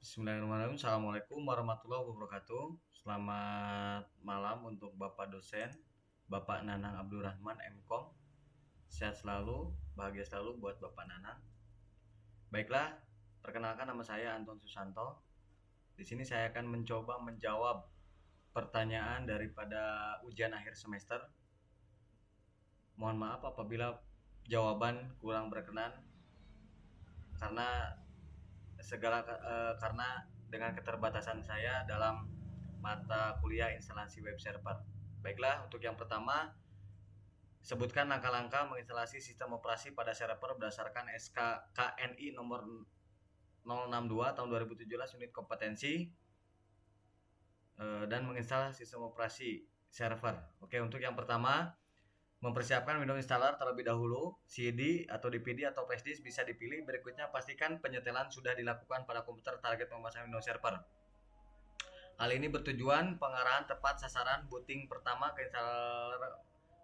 Bismillahirrahmanirrahim. Assalamualaikum warahmatullahi wabarakatuh. Selamat malam untuk Bapak dosen, Bapak Nanang Abdurrahman MKom. Sehat selalu, bahagia selalu buat Bapak Nanang. Baiklah, perkenalkan nama saya Anton Susanto. Di sini saya akan mencoba menjawab pertanyaan daripada ujian akhir semester. Mohon maaf apabila jawaban kurang berkenan karena karena dengan keterbatasan saya dalam mata kuliah instalasi web server. Baiklah, untuk yang pertama, sebutkan langkah-langkah menginstalasi sistem operasi pada server berdasarkan SK KNI nomor 062 tahun 2017 unit kompetensi dan menginstal sistem operasi server. Oke, untuk yang pertama, mempersiapkan Windows installer terlebih dahulu. CD atau DVD atau flash disk bisa dipilih. Berikutnya pastikan penyetelan sudah dilakukan pada komputer target pemasangan Windows Server. Hal ini bertujuan pengarahan tepat sasaran booting pertama ke installer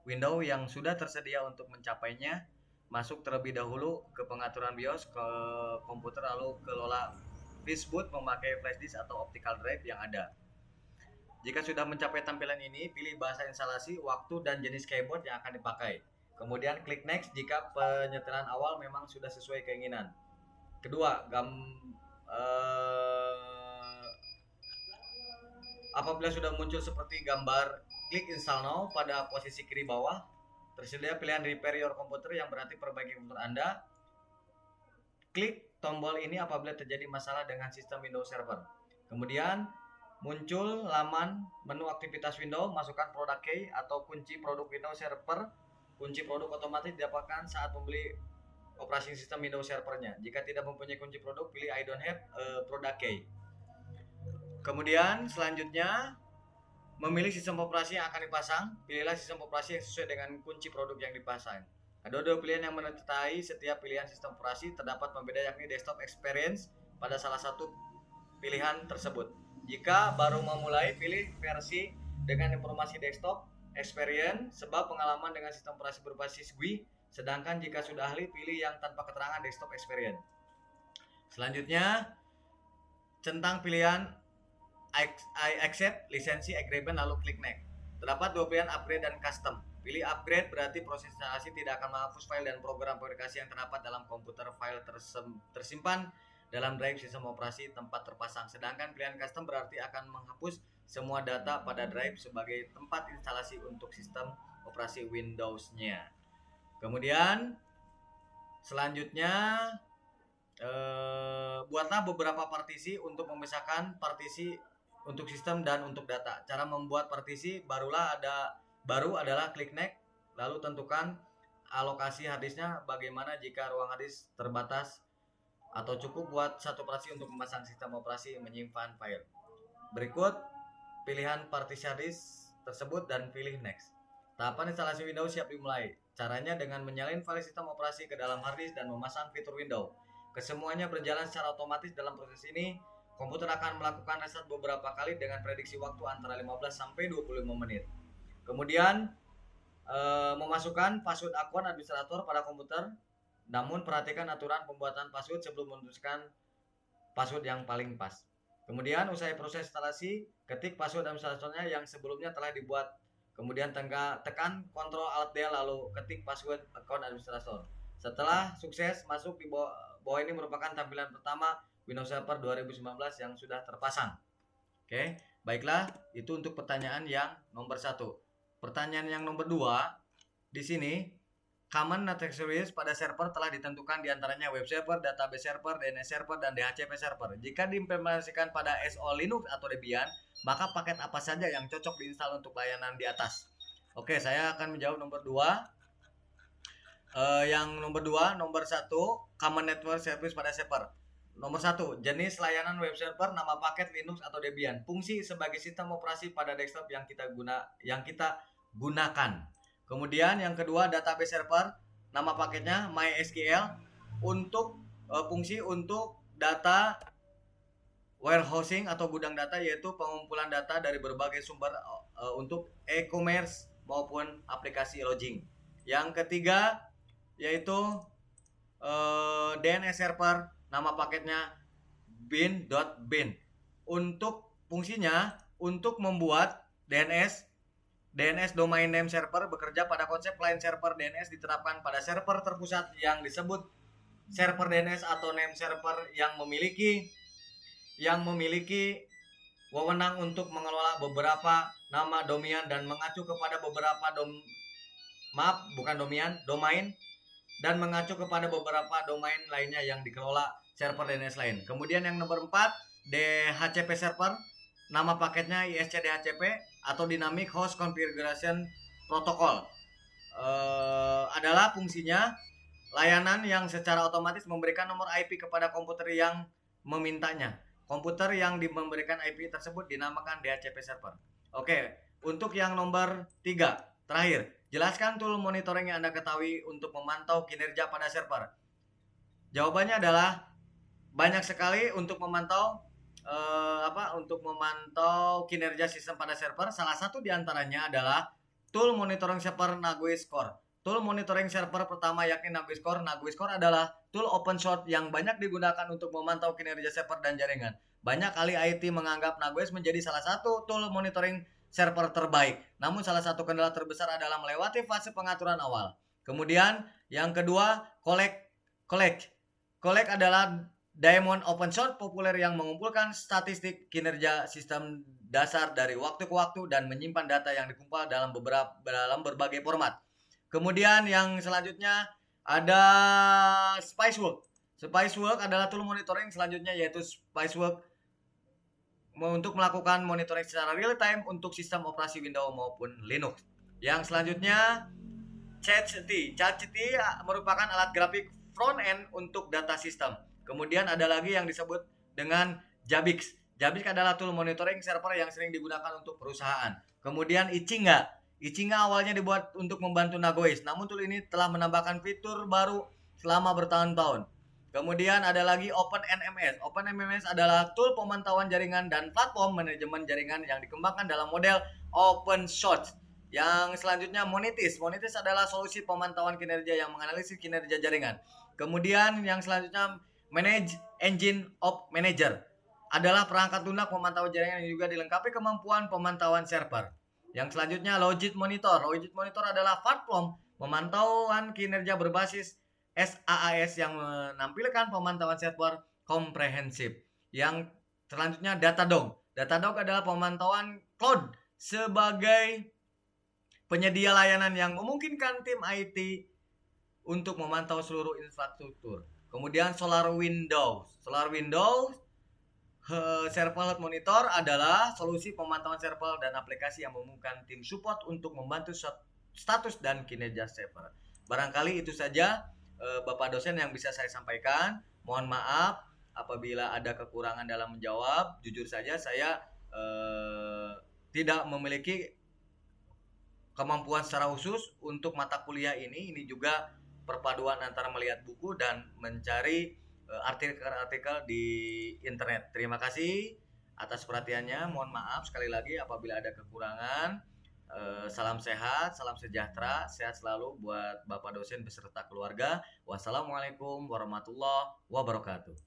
Windows yang sudah tersedia. Untuk mencapainya, masuk terlebih dahulu ke pengaturan BIOS ke komputer, lalu kelola Fishboot memakai flash disk atau optical drive yang ada. Jika sudah mencapai tampilan ini, pilih bahasa instalasi, waktu, dan jenis keyboard yang akan dipakai. Kemudian klik next jika penyetelan awal memang sudah sesuai keinginan. Kedua, apabila sudah muncul seperti gambar, klik install now pada posisi kiri bawah. Tersedia pilihan repair your computer yang berarti perbaiki komputer Anda. Klik tombol ini apabila terjadi masalah dengan sistem Windows Server. Kemudian muncul laman menu aktivitas Windows, masukkan produk key atau kunci produk Windows Server. Kunci produk otomatis didapatkan saat membeli operating system Windows Servernya. Jika tidak mempunyai kunci produk, pilih I don't have product key. Kemudian selanjutnya, memilih sistem operasi yang akan dipasang. Pilihlah sistem operasi yang sesuai dengan kunci produk yang dipasang. Ada dua pilihan yang menyertai setiap pilihan sistem operasi. Terdapat pembeda yakni desktop experience pada salah satu pilihan tersebut. Jika baru memulai, pilih versi dengan informasi desktop experience sebab pengalaman dengan sistem operasi berbasis GUI. Sedangkan jika sudah ahli, pilih yang tanpa keterangan desktop experience. Selanjutnya, centang pilihan I accept lisensi agreement lalu klik next. Terdapat dua pilihan upgrade dan custom. Pilih upgrade berarti proses instalasi tidak akan menghapus file dan program aplikasi yang terdapat dalam komputer. File tersimpan dalam drive sistem operasi tempat terpasang. Sedangkan pilihan custom berarti akan menghapus semua data pada drive sebagai tempat instalasi untuk sistem operasi Windows-nya. Kemudian selanjutnya buatlah beberapa partisi untuk memisahkan partisi untuk sistem dan untuk data. Cara membuat partisi baru adalah klik next, lalu tentukan alokasi harddisknya. Bagaimana jika ruang harddisk terbatas atau cukup buat satu operasi untuk memasang sistem operasi menyimpan file. Berikut pilihan partisi harddisk tersebut dan pilih next. Tahapan instalasi Windows siap dimulai. Caranya dengan menyalin file sistem operasi ke dalam harddisk dan memasang fitur Windows. Kesemuanya berjalan secara otomatis. Dalam proses ini, komputer akan melakukan reset beberapa kali dengan prediksi waktu antara 15 sampai 25 menit. Kemudian memasukkan password akun administrator pada komputer. Namun perhatikan aturan pembuatan password sebelum memutuskan password yang paling pas. Kemudian usai proses instalasi, ketik password administratornya yang sebelumnya telah dibuat. Kemudian tekan Ctrl Alt D lalu ketik password akun administrator. Setelah sukses masuk di bawah ini merupakan tampilan pertama Windows Server 2019 yang sudah terpasang. Oke, baiklah, itu untuk pertanyaan yang nomor 1. Pertanyaan yang nomor 2, di sini common network service pada server telah ditentukan diantaranya web server, database server, DNS server, dan DHCP server. Jika diimplementasikan pada SO Linux atau Debian, maka paket apa saja yang cocok diinstal untuk layanan di atas? Oke, saya akan menjawab nomor 2. Yang nomor 1, common network service pada server. Nomor 1, jenis layanan web server, nama paket Linux atau Debian, fungsi sebagai sistem operasi pada desktop yang kita gunakan. Kemudian yang kedua, database server, nama paketnya MySQL, untuk fungsi untuk data warehousing atau gudang data, yaitu pengumpulan data dari berbagai sumber untuk e-commerce maupun aplikasi lodging. Yang ketiga yaitu DNS server, nama paketnya bin. Untuk fungsinya untuk membuat DNS domain name server bekerja pada konsep client server DNS diterapkan pada server terpusat yang disebut server DNS atau name server yang memiliki wewenang untuk mengelola beberapa nama domain dan mengacu kepada beberapa domain dan mengacu kepada beberapa domain lainnya yang dikelola server DNS lain. Kemudian yang nomor 4, DHCP server, nama paketnya ISC DHCP atau Dynamic Host Configuration Protocol. Adalah fungsinya layanan yang secara otomatis memberikan nomor IP kepada komputer yang memintanya. Komputer yang memberikan IP tersebut dinamakan DHCP server. Oke, untuk yang nomor 3, terakhir, jelaskan tool monitoring yang Anda ketahui untuk memantau kinerja pada server. Jawabannya adalah banyak sekali untuk memantau kinerja sistem pada server. Salah satu diantaranya adalah tool monitoring server Nagioscore. Tool monitoring server pertama yakni Nagioscore. Nagioscore adalah tool open source yang banyak digunakan untuk memantau kinerja server dan jaringan. Banyak ahli IT menganggap Nagios menjadi salah satu tool monitoring server terbaik. Namun salah satu kendala terbesar adalah melewati fase pengaturan awal. Kemudian yang kedua, Collect adalah daemon open source populer yang mengumpulkan statistik kinerja sistem dasar dari waktu ke waktu dan menyimpan data yang dikumpul dalam berbagai format. Kemudian yang selanjutnya ada Spiceworks. Spiceworks adalah tool monitoring selanjutnya, yaitu Spiceworks untuk melakukan monitoring secara real time untuk sistem operasi Windows maupun Linux. Yang selanjutnya ChatGPT. ChatGPT merupakan alat grafik front end untuk data sistem. Kemudian ada lagi yang disebut dengan Zabbix. Zabbix adalah tool monitoring server yang sering digunakan untuk perusahaan. Kemudian Ichinga. Ichinga awalnya dibuat untuk membantu Nagios, namun tool ini telah menambahkan fitur baru selama bertahun-tahun. Kemudian ada lagi OpenNMS. OpenNMS adalah tool pemantauan jaringan dan platform manajemen jaringan yang dikembangkan dalam model open source. Yang selanjutnya Monitis. Monitis adalah solusi pemantauan kinerja yang menganalisis kinerja jaringan. Kemudian yang selanjutnya Manage Engine of Manager adalah perangkat lunak pemantauan jaringan yang juga dilengkapi kemampuan pemantauan server. Yang selanjutnya Logit Monitor. Logit Monitor adalah platform pemantauan kinerja berbasis SaaS yang menampilkan pemantauan server komprehensif. Yang selanjutnya Datadog. Datadog adalah pemantauan cloud sebagai penyedia layanan yang memungkinkan tim IT untuk memantau seluruh infrastruktur. Kemudian SolarWindows. SolarWindows Serverless Monitor adalah solusi pemantauan server dan aplikasi yang memungkinkan tim support untuk membantu status dan kinerja server. Barangkali itu saja Bapak dosen yang bisa saya sampaikan. Mohon maaf apabila ada kekurangan dalam menjawab. Jujur saja saya tidak memiliki kemampuan secara khusus untuk mata kuliah ini. Ini juga perpaduan antara melihat buku dan mencari artikel-artikel di internet. Terima kasih atas perhatiannya. Mohon maaf sekali lagi apabila ada kekurangan. Salam sehat, salam sejahtera, sehat selalu buat Bapak dosen beserta keluarga. Wassalamualaikum warahmatullahi wabarakatuh.